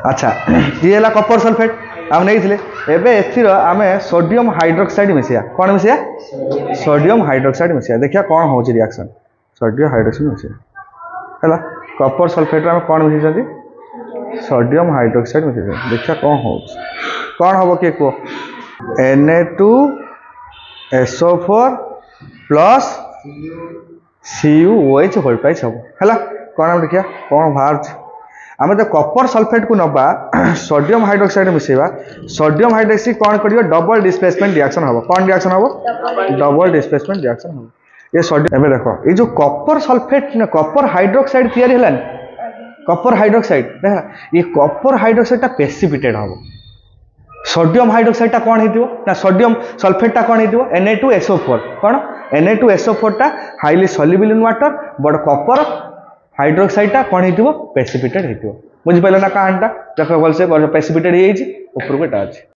अच्छा ये है कपर सल्फेट आम नहीं एबे एथिर आम सोडियम हाइड्रोक्साइड मिसैया कौन मिसैया सोडियम हाइड्रोक्साइड मिसैया देखिया कौन हो रिएक्शन सोडियम हाइड्रोक्साइड मिसैया है कपर सल्फेट आम कौन मिसैछंती सोडियम हाइड्रोक्साइड मिसैछंती देखिया कौन हम किए कह Na2SO4 प्लस CuOH वोल्टाइज हम है कौन हम देखिया कौन बाहर आम तो कपर सल्फेट को नवा सोडियम हाइड्रोक्साइड मिसेवा सोडियम हाइड्रोक्साइड कौन कर डबल डिस्प्लेसमेंट रिएक्शन हम कौन रिएक्शन हम डबल डिस्प्लेसमेंट रिएक्शन हम ये सोडियम एबे देखो ये जो कपर सल्फेट कपर हाइड्रोक्साइड तैयारी है कपर हाइड्रोक्साइड देख ये कपर हाइड्रोक्साइड प्रेसिपिटेट हम सोडियम हाइड्रोक्साइड कौन हो सोडियम सल्फेट कौन हो Na2SO4 कौन Na2SO4 highly soluble in water but Kapoor hydroxide कौन हो प्रेसिपिटेट हो बुझिपारे ना कहानी देख भलसे प्रेसिपिटेट हो ऊपर को अच्छे।